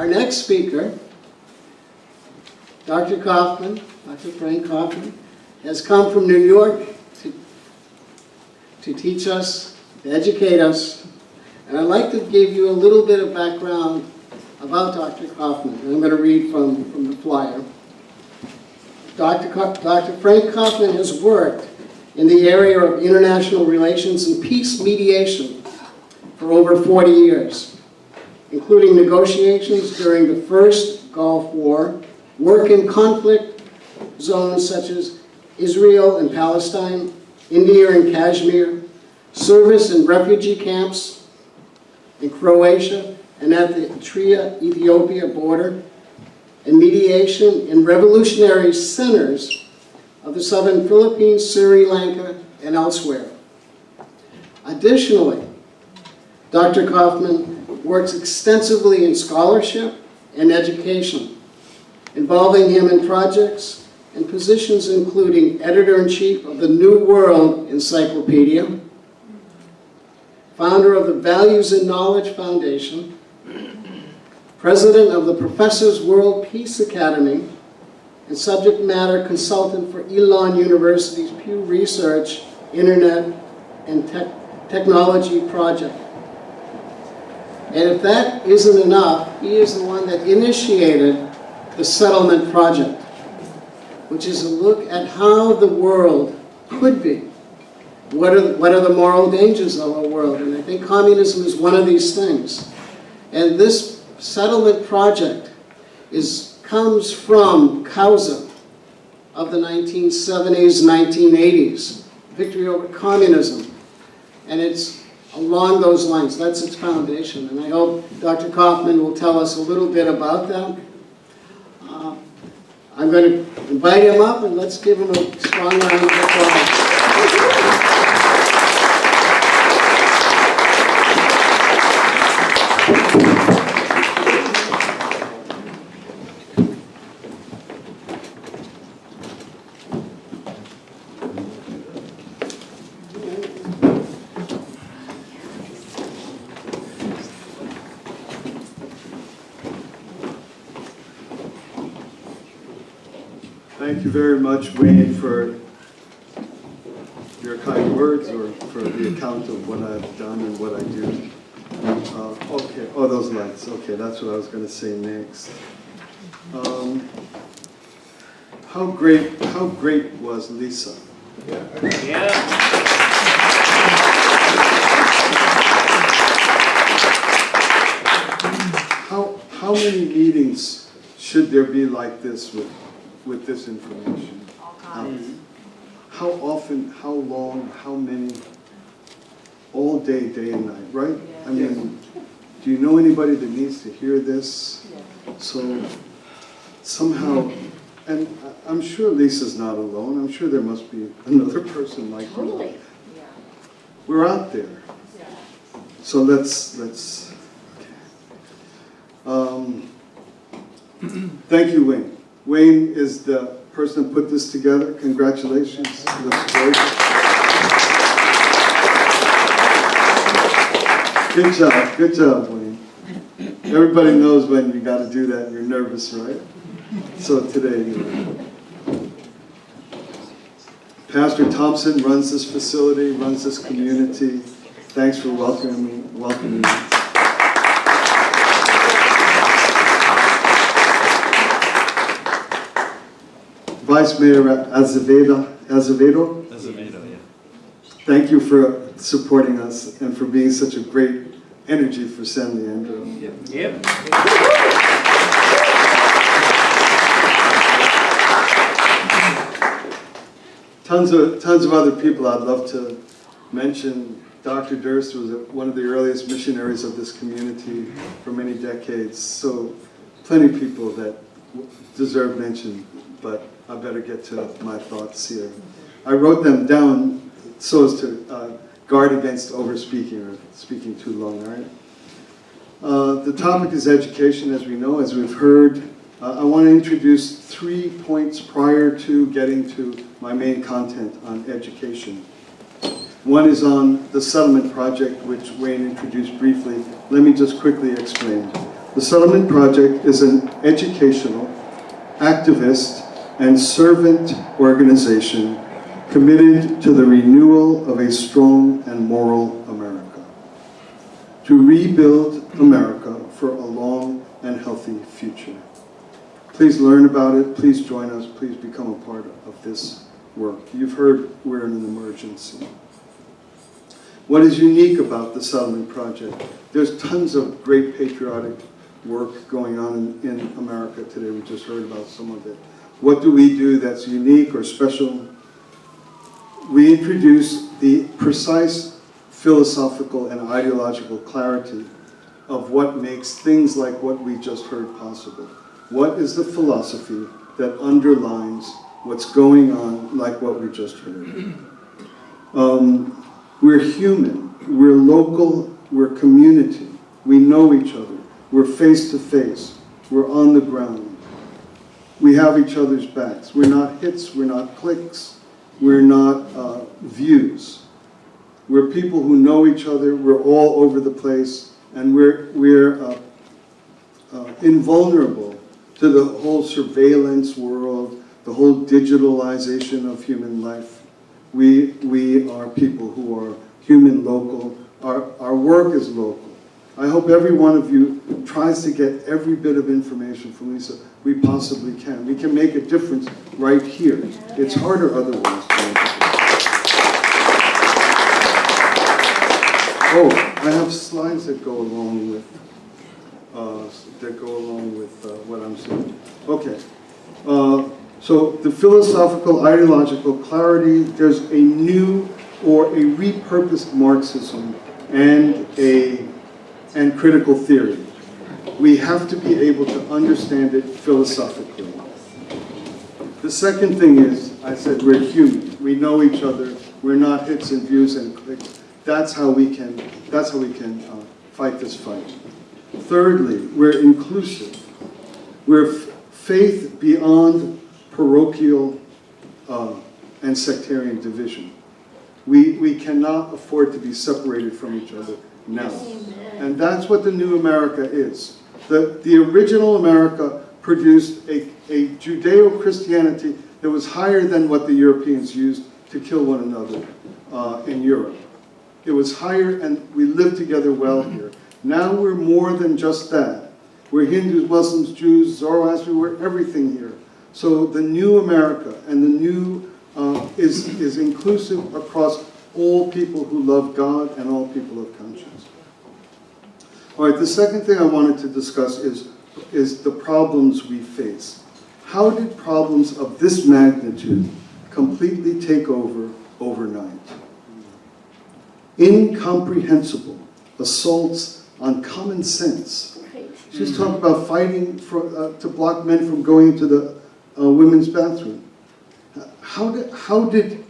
Our next speaker, Dr. Kaufmann, Dr. Frank Kaufmann, has come from New York to teach us, to educate us. And I'd like to give you a little bit of background about Dr. Kaufmann. And I'm going to read from the flyer. Dr. Frank Kaufmann has worked in the area of international relations and peace mediation for over 40 years, including negotiations during the first Gulf War, work in conflict zones such as Israel and Palestine, India and Kashmir, service in refugee camps in Croatia and at the Eritrea-Ethiopia border, and mediation in revolutionary centers of the southern Philippines, Sri Lanka, and elsewhere. Additionally, Dr. Kaufmann works extensively in scholarship and education, involving him in projects and positions including editor-in-chief of the New World Encyclopedia, founder of the Values in Knowledge Foundation, president of the Professors World Peace Academy, and subject matter consultant for Elon University's Pew Research, Internet, and Technology Project. And if that isn't enough, he is the one that initiated the Settlement Project, which is a look at how the world could be. What are the moral dangers of our world? And I think communism is one of these things. And this Settlement Project comes from causa of the 1970s, 1980s, victory over communism. And it's along those lines. That's its foundation. And I hope Dr. Kaufmann will tell us a little bit about that. I'm going to invite him up, and let's give him a strong round of applause. Thank you very much, Wayne, for your kind words or for the account of what I've done and what I do. Okay, oh, those lights. Okay, that's what I was going to say next. How great was Lisa? Yeah. How many meetings should there be like this with this information? All kinds. How often, how long, how many? All day, day and night, right? Yeah. I mean, do you know anybody that needs to hear this? Yeah. So somehow, and I'm sure Lisa's not alone. I'm sure there must be another person like her. Totally. Yeah. We're out there. Yeah. So let's okay. Thank you, Wayne. Wayne is the person who put this together. Congratulations. Looks great. Good job, Wayne. Everybody knows when you got to do that and you're nervous, right? So today, Pastor Thompson runs this facility, runs this community. Thanks for welcoming me. Vice Mayor Azevedo, yeah. thank you for supporting us and for being such a great energy for San Leandro. Yep. Tons of other people I'd love to mention. Dr. Durst was one of the earliest missionaries of this community for many decades. So plenty of people that deserve mention, but I better get to my thoughts here. I wrote them down so as to guard against over-speaking or speaking too long, all right? The topic is education, as we know, as we've heard. I want to introduce 3 points prior to getting to my main content on education. One is on the settlement project, which Wayne introduced briefly. Let me just quickly explain. The Settlement Project is an educational, activist, and servant organization committed to the renewal of a strong and moral America, to rebuild America for a long and healthy future. Please learn about it, please join us, please become a part of this work. You've heard we're in an emergency. What is unique about the Settlement Project? There's tons of great patriotic work going on in America today. We just heard about some of it. What do we do that's unique or special? We introduce the precise philosophical and ideological clarity of what makes things like what we just heard possible. What is the philosophy that underlines what's going on like what we just heard? We're human, we're local, we're community. We know each other, we're face to face, we're on the ground. We have each other's backs. We're not hits, we're not clicks, we're not views. We're people who know each other, we're all over the place, and we're invulnerable to the whole surveillance world, the whole digitalization of human life. We are people who are human local. Our work is local. I hope every one of you tries to get every bit of information from Lisa we possibly can. We can make a difference right here. It's harder otherwise to make a difference. Oh, I have slides that go along with what I'm saying. Okay. So the philosophical, ideological clarity, there's a new or a repurposed Marxism and critical theory. We have to be able to understand it philosophically. The second thing is, I said we're human. We know each other. We're not hits and views and clicks. That's how we can fight this fight. Thirdly, we're inclusive. We're faith beyond parochial and sectarian division. We cannot afford to be separated from each other now. And that's what the new America is. The original America produced a Judeo-Christianity that was higher than what the Europeans used to kill one another in Europe. It was higher, and we lived together well here. Now we're more than just that. We're Hindus, Muslims, Jews, Zoroastrians, we're everything here. So the new America and the new is inclusive across all people who love God and all people of conscience. All right, the second thing I wanted to discuss is the problems we face. How did problems of this magnitude completely take over overnight? Incomprehensible assaults on common sense. She's talking about fighting to block men from going into the women's bathroom. How did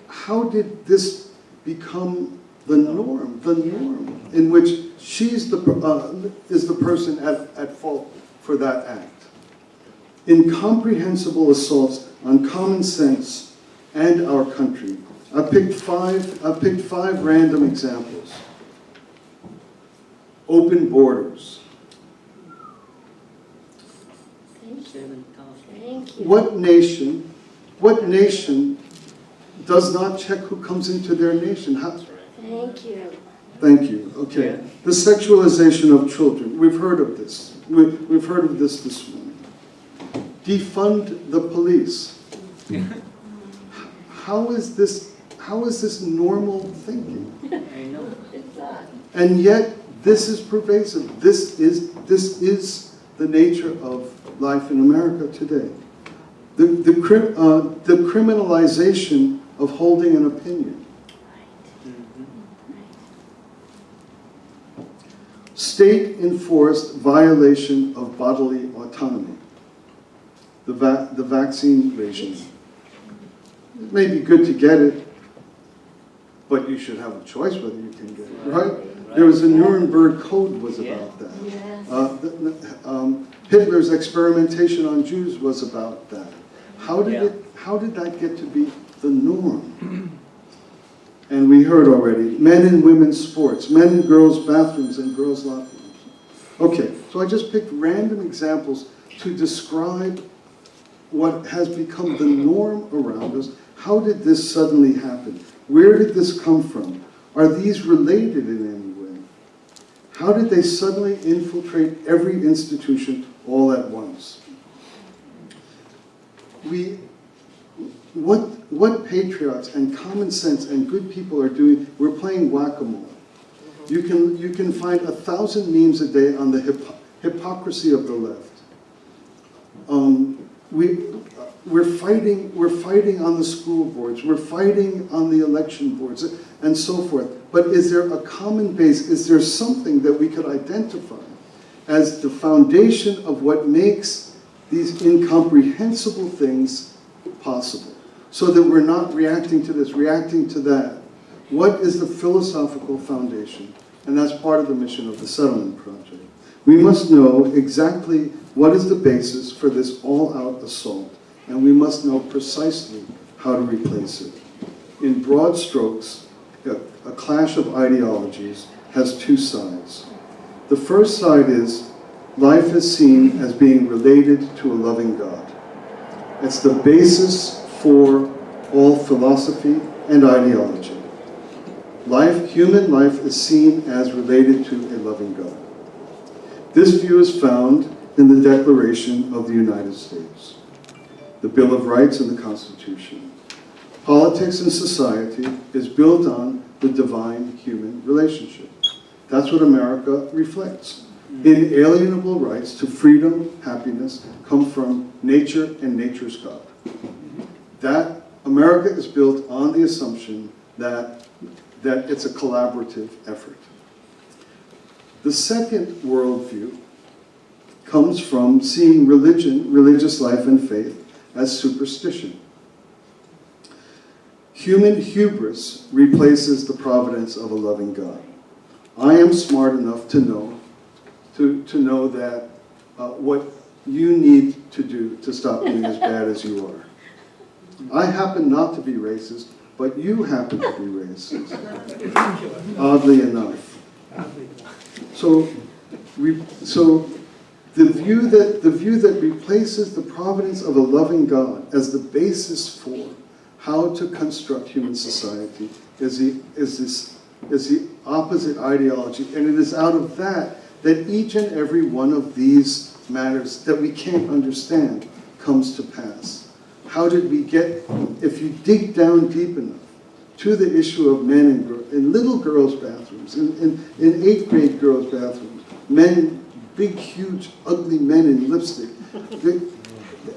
this become the norm in which she's is the person at fault for that act? Incomprehensible assaults on common sense and our country. I picked five random examples. Open borders. Thank you. What nation does not check who comes into their nation? Thank you. Thank you. Okay. Yeah. The sexualization of children. We've heard of this. We've heard of this morning. Defund the police. How is this normal thinking? I know. It's not. And yet this is pervasive. This is the nature of life in America today. The criminalization of holding an opinion. State-enforced violation of bodily autonomy. The vaccine regime. It may be good to get it, but you should have a choice whether you can get it, right? There was a Nuremberg Code was about that. Yes. Hitler's experimentation on Jews was about that. How did that get to be the norm? And we heard already, men and women's sports, men and girls' bathrooms and girls' locker rooms. Okay, so I just picked random examples to describe what has become the norm around us. How did this suddenly happen? Where did this come from? Are these related in any way? How did they suddenly infiltrate every institution all at once? What patriots and common sense and good people are doing, we're playing whack-a-mole. You can find 1,000 memes a day on the hypocrisy of the left. We're fighting on the school boards, we're fighting on the election boards, and so forth. But is there a common base? Is there something that we could identify as the foundation of what makes these incomprehensible things possible? So that we're not reacting to this, reacting to that. What is the philosophical foundation? And that's part of the mission of the Settlement Project. We must know exactly what is the basis for this all-out assault, and we must know precisely how to replace it. In broad strokes, a clash of ideologies has two sides. The first side is life is seen as being related to a loving God. It's the basis for all philosophy and ideology. Human life is seen as related to a loving God. This view is found in the Declaration of the United States, the Bill of Rights and the Constitution. Politics and society is built on the divine-human relationship. That's what America reflects. Inalienable rights to freedom, happiness, come from nature and nature's God. That America is built on the assumption that it's a collaborative effort. The second worldview comes from seeing religion, religious life and faith as superstition. Human hubris replaces the providence of a loving God. I am smart enough to know that what you need to do to stop being as bad as you are. I happen not to be racist, but you happen to be racist, oddly enough. So the view that replaces the providence of a loving God as the basis for how to construct human society is the opposite ideology, and it is out of that each and every one of these matters that we can't understand comes to pass. How did we get, if you dig down deep enough to the issue of men in little girls' bathrooms, in 8th grade girls' bathrooms, men, big, huge, ugly men in lipstick,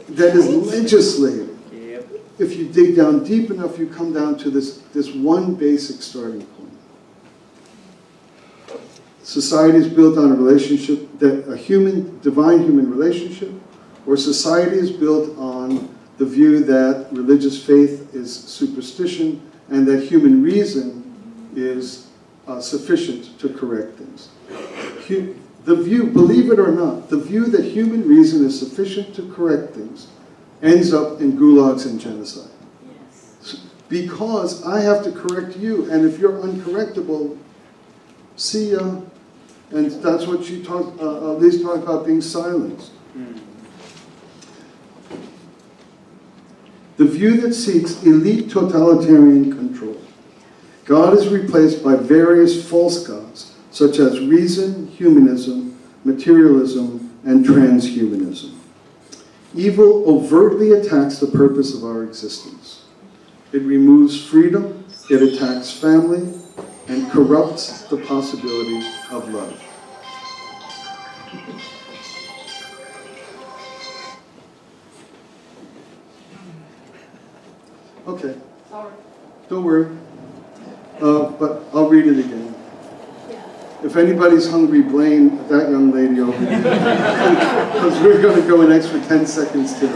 that is legislated. Yep. If you dig down deep enough, you come down to this one basic starting point. Society is built on a relationship, divine human relationship, or society is built on the view that religious faith is superstition and that human reason is sufficient to correct things. The view, believe it or not, the view that human reason is sufficient to correct things ends up in gulags and genocide. Yes. Because I have to correct you, and if you're uncorrectable, see ya. And that's what she talked, Liz talked about being silenced. The view that seeks elite totalitarian control. God is replaced by various false gods, such as reason, humanism, materialism, and transhumanism. Evil overtly attacks the purpose of our existence. It removes freedom, it attacks family, and corrupts the possibility of love. Okay. Sorry. Don't worry. But I'll read it again. If anybody's hungry, blame that young lady over there. Because we're going to go an extra 10 seconds to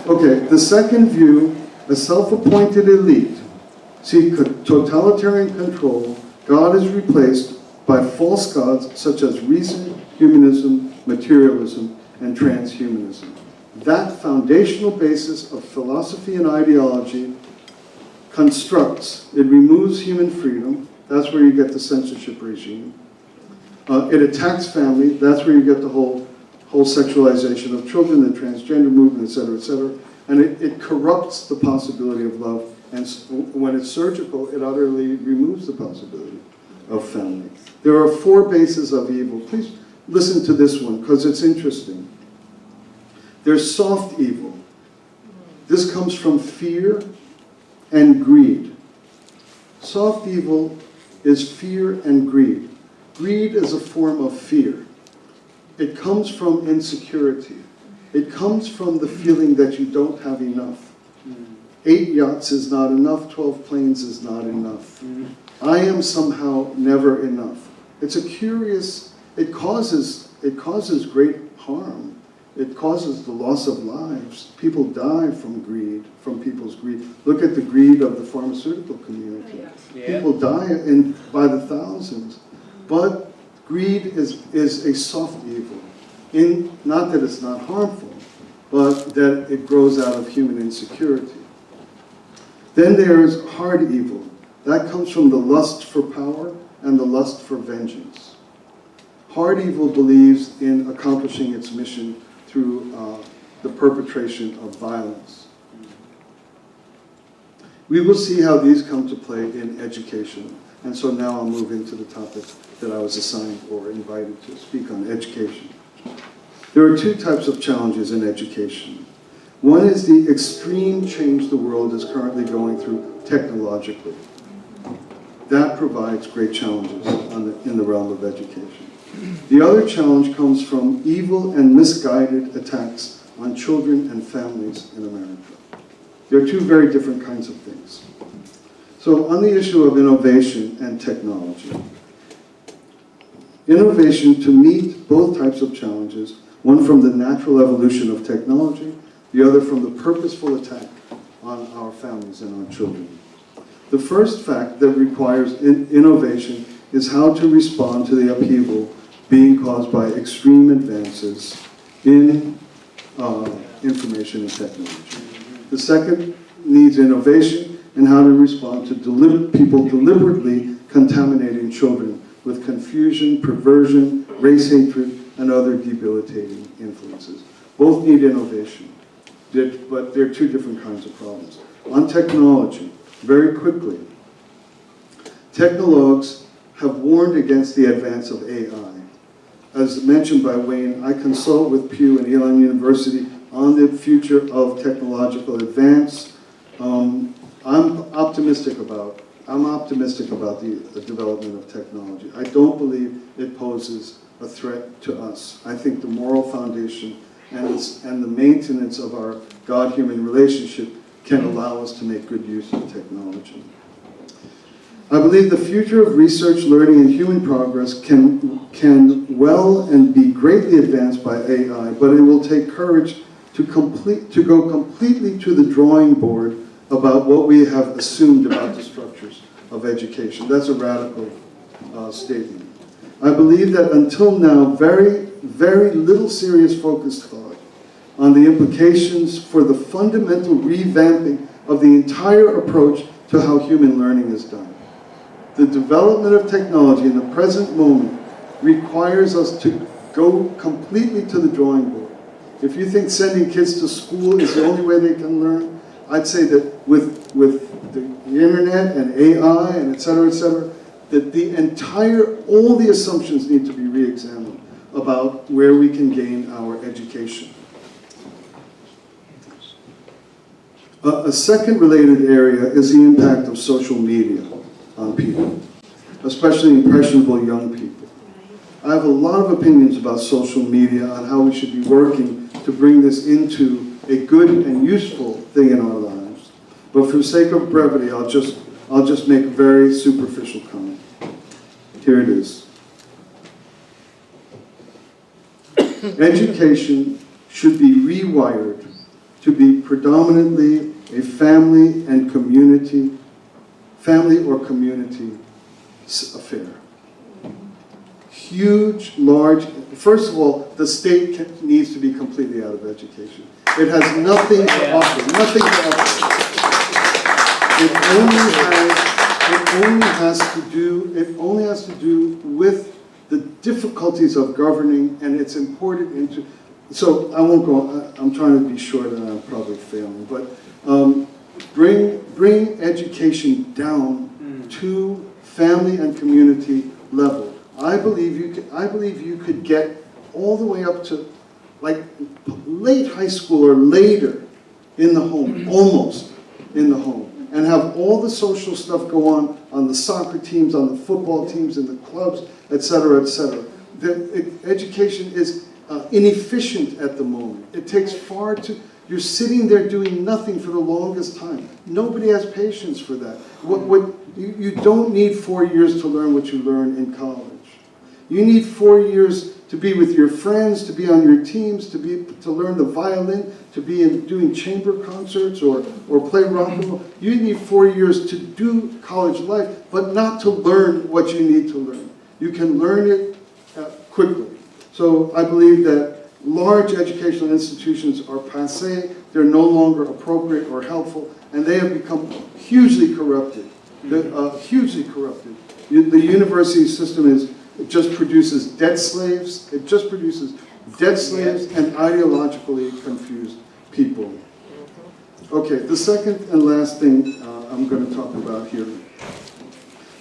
okay, the second view, a self-appointed elite seek totalitarian control. God is replaced by false gods such as reason, humanism, materialism, and transhumanism. That foundational basis of philosophy and ideology constructs, it removes human freedom. That's where you get the censorship regime. It attacks family. That's where you get the whole sexualization of children, the transgender movement, et cetera, et cetera. And it corrupts the possibility of love. And when it's surgical, it utterly removes the possibility of family. There are 4 bases of evil. Please listen to this one, because it's interesting. There's soft evil. This comes from fear and greed. Soft evil is fear and greed. Greed is a form of fear. It comes from insecurity. It comes from the feeling that you don't have enough. 8 yachts is not enough, 12 planes is not enough. I am somehow never enough. It's a curious, it causes great harm. It causes the loss of lives. People die from greed, from people's greed. Look at the greed of the pharmaceutical community. Yeah. People die by the thousands. But greed is a soft evil. Not that it's not harmful, but that it grows out of human insecurity. Then there is hard evil. That comes from the lust for power and the lust for vengeance. Hard evil believes in accomplishing its mission through the perpetration of violence. We will see how these come to play in education. And so now I'll move into the topic that I was assigned or invited to speak on, education. There are 2 types of challenges in education. One is the extreme change the world is currently going through technologically. That provides great challenges in the realm of education. The other challenge comes from evil and misguided attacks on children and families in America. There are 2 very different kinds of things. So on the issue of innovation and technology, innovation to meet both types of challenges, one from the natural evolution of technology, the other from the purposeful attack on our families and our children. The first fact that requires innovation is how to respond to the upheaval being caused by extreme advances in information and technology. The second needs innovation and how to respond to people deliberately contaminating children with confusion, perversion, race hatred, and other debilitating influences. Both need innovation, but they're 2 different kinds of problems. On technology, very quickly, technologues have warned against the advance of AI. As mentioned by Wayne, I consult with Pew and Elon University on the future of technological advance. I'm optimistic about the development of technology. I don't believe it poses a threat to us. I think the moral foundation and the maintenance of our God-human relationship can allow us to make good use of technology. I believe the future of research, learning, and human progress can well and be greatly advanced by AI, but it will take courage to go completely to the drawing board about what we have assumed about the structures of education. That's a radical statement. I believe that until now, very, very little serious focused thought on the implications for the fundamental revamping of the entire approach to how human learning is done. The development of technology in the present moment requires us to go completely to the drawing board. If you think sending kids to school is the only way they can learn, I'd say that with the internet and AI and et cetera, that all the assumptions need to be re-examined about where we can gain our education. A second related area is the impact of social media on people, especially impressionable young people. I have a lot of opinions about social media on how we should be working to bring this into a good and useful thing in our lives. But for the sake of brevity, I'll just make a very superficial comment. Here it is. Education should be rewired to be predominantly a family or community affair. Huge, large, first of all, the state needs to be completely out of education. It has nothing to offer, nothing to offer. It only has to do with the difficulties of governing, and it's imported into, so I won't go, I'm trying to be short and I'm probably failing, but bring education down to family and community level. I believe you could get all the way up to like late high school or later in the home, almost in the home, and have all the social stuff go on the soccer teams, on the football teams, in the clubs, etc., etc. Education is inefficient at the moment. It takes far too, you're sitting there doing nothing for the longest time. Nobody has patience for that. You don't need 4 years to learn what you learn in college. You need 4 years to be with your friends, to be on your teams, to learn the violin, to be doing chamber concerts or play rock and roll. You need 4 years to do college life, but not to learn what you need to learn. You can learn it quickly. So I believe that large educational institutions are passé, they're no longer appropriate or helpful, and they have become hugely corrupted. Hugely corrupted. The university system it just produces debt slaves. It just produces debt slaves and ideologically confused people. Okay, the second and last thing I'm going to talk about here.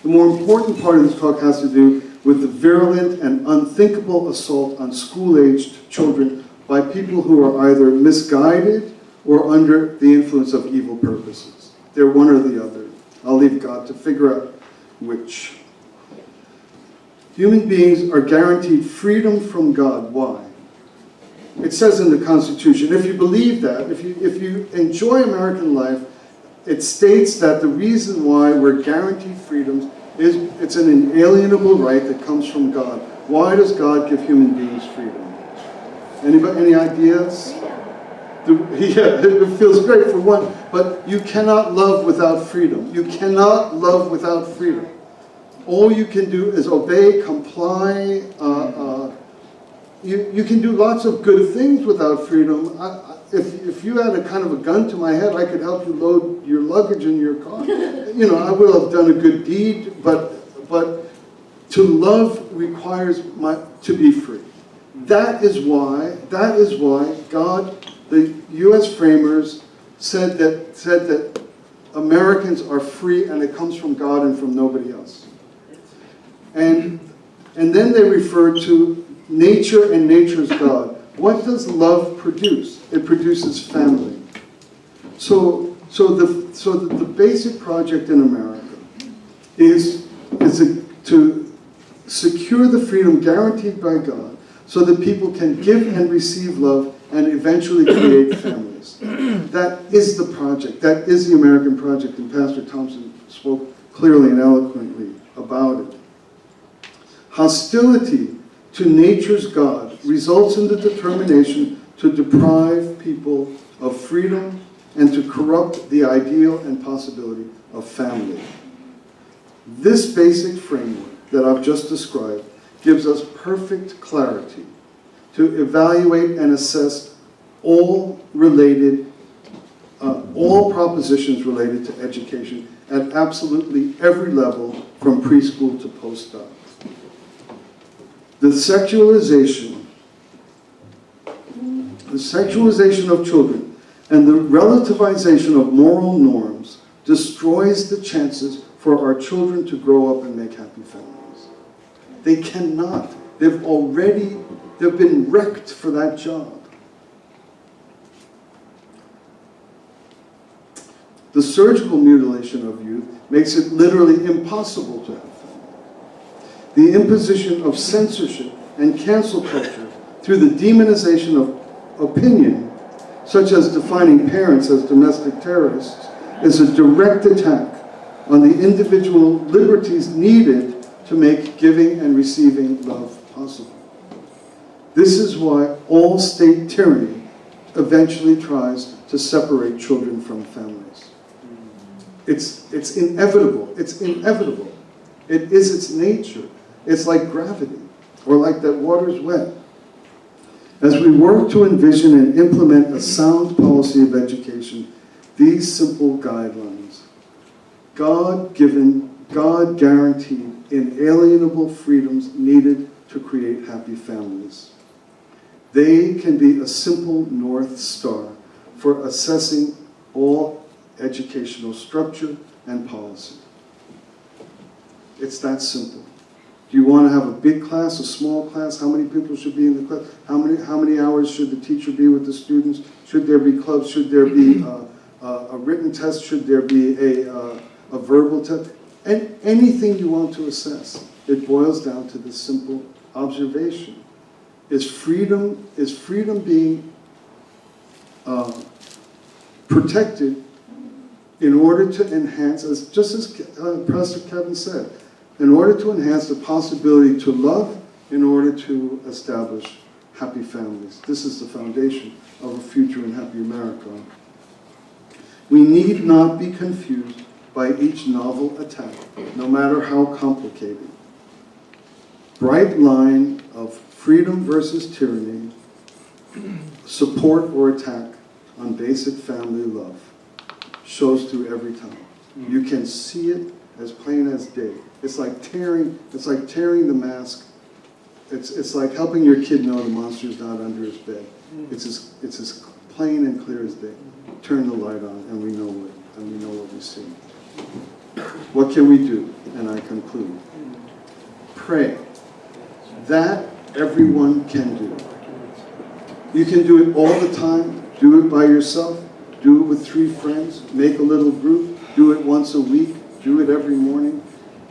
The more important part of this talk has to do with the virulent and unthinkable assault on school-aged children by people who are either misguided or under the influence of evil purposes. They're one or the other. I'll leave God to figure out which. Human beings are guaranteed freedom from God. Why? It says in the Constitution, if you believe that, if you enjoy American life, it states that the reason why we're guaranteed freedoms is it's an inalienable right that comes from God. Why does God give human beings freedom? Anybody, any ideas? Yeah, it feels great for one, but you cannot love without freedom. You cannot love without freedom. All you can do is obey, comply. You can do lots of good things without freedom. If you had a kind of a gun to my head, I could help you load your luggage in your car. You know, I will have done a good deed, but to love requires to be free. That is why God, the U.S. framers, said that Americans are free and it comes from God and from nobody else. And then they refer to nature and nature's God. What does love produce? It produces family. So the basic project in America is to secure the freedom guaranteed by God so that people can give and receive love and eventually create families. That is the project. That is the American project, and Pastor Thompson spoke clearly and eloquently about it. Hostility to nature's God results in the determination to deprive people of freedom and to corrupt the ideal and possibility of family. This basic framework that I've just described gives us perfect clarity to evaluate and assess all propositions related to education at absolutely every level, from preschool to postdoc. The sexualization of children and the relativization of moral norms destroys the chances for our children to grow up and make happy families. They cannot. They've been wrecked for that job. The surgical mutilation of youth makes it literally impossible to have family. The imposition of censorship and cancel culture through the demonization of opinion, such as defining parents as domestic terrorists, is a direct attack on the individual liberties needed to make giving and receiving love possible. This is why all state tyranny eventually tries to separate children from families. It's inevitable. It's inevitable. It is its nature. It's like gravity, or like that water's wet. As we work to envision and implement a sound policy of education, these simple guidelines, God-given, God-guaranteed, inalienable freedoms needed to create happy families. They can be a simple North Star for assessing all educational structure and policy. It's that simple. Do you want to have a big class, a small class? How many people should be in the class? How many hours should the teacher be with the students? Should there be clubs? Should there be a written test? Should there be a verbal test? And anything you want to assess, it boils down to this simple observation. Is freedom being protected in order to enhance, just as Pastor Kevin said, in order to enhance the possibility to love, in order to establish happy families. This is the foundation of a future and happy America. We need not be confused by each novel attack, no matter how complicated. Bright line of freedom versus tyranny, support or attack on basic family love shows through every time. You can see it as plain as day. It's like tearing the mask. It's like helping your kid know the monster's not under his bed. It's as plain and clear as day. Turn the light on, and we know what we see. What can we do? And I conclude. Pray. That everyone can do. You can do it all the time. Do it by yourself. Do it with 3 friends. Make a little group. Do it once a week. Do it every morning.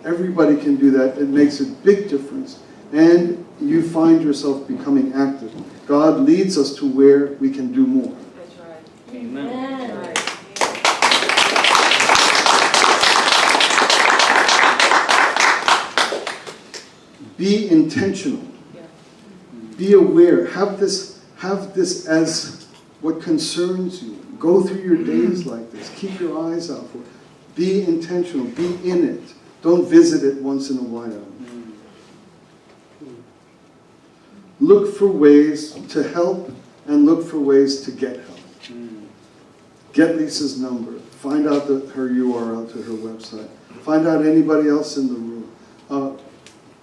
Everybody can do that. It makes a big difference. And you find yourself becoming active. God leads us to where we can do more. That's right. Amen. Right. Be intentional. Yeah. Be aware. Have this as what concerns you. Go through your days like this. Keep your eyes out for it. Be intentional. Be in it. Don't visit it once in a while. Look for ways to help and look for ways to get help. Get Lisa's number. Find out her URL to her website. Find out anybody else in the room.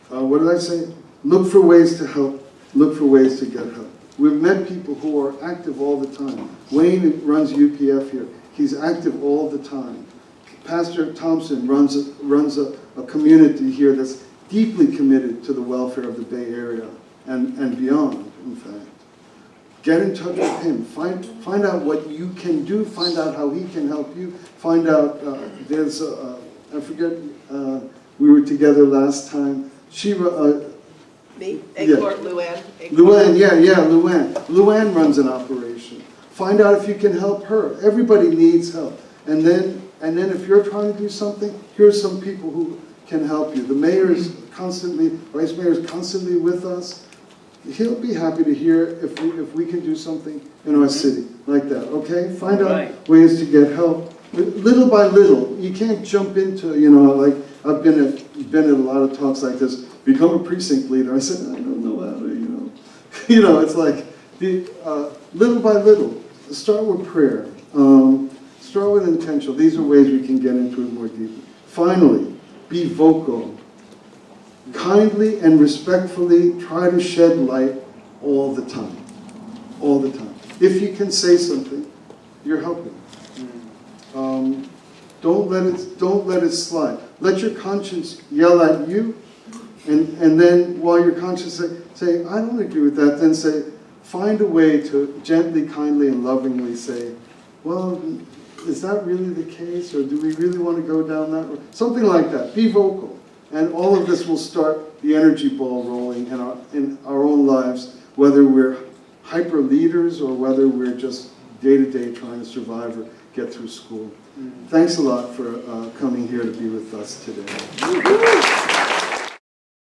What did I say? Look for ways to help. Look for ways to get help. We've met people who are active all the time. Wayne runs UPF here. He's active all the time. Pastor Thompson runs a community here that's deeply committed to the welfare of the Bay Area and beyond, in fact. Get in touch with him. Find out what you can do. Find out how he can help you. Find out, I forget, we were together last time. Me? Egport, Luann. Luann, Luann. Luann runs an operation. Find out if you can help her. Everybody needs help. And then if you're trying to do something, here's some people who can help you. The mayor is constantly, vice mayor is constantly with us. He'll be happy to hear if we can do something in our city like that, okay? Find out ways to get help. Little by little. You can't jump into, like I've been at a lot of talks like this, become a precinct leader. I said, I don't know how to, it's like little by little. Start with prayer. Start with intentional. These are ways we can get into it more deeply. Finally, be vocal. Kindly and respectfully try to shed light all the time. All the time. If you can say something, you're helping. Don't let it slide. Let your conscience yell at you, and then while your conscience say, I don't agree with that, then say, find a way to gently, kindly, and lovingly say, well, is that really the case, or do we really want to go down that road? Something like that. Be vocal. And all of this will start the energy ball rolling in our own lives, whether we're hyper leaders or whether we're just day-to-day trying to survive or get through school. Thanks a lot for coming here to be with us today.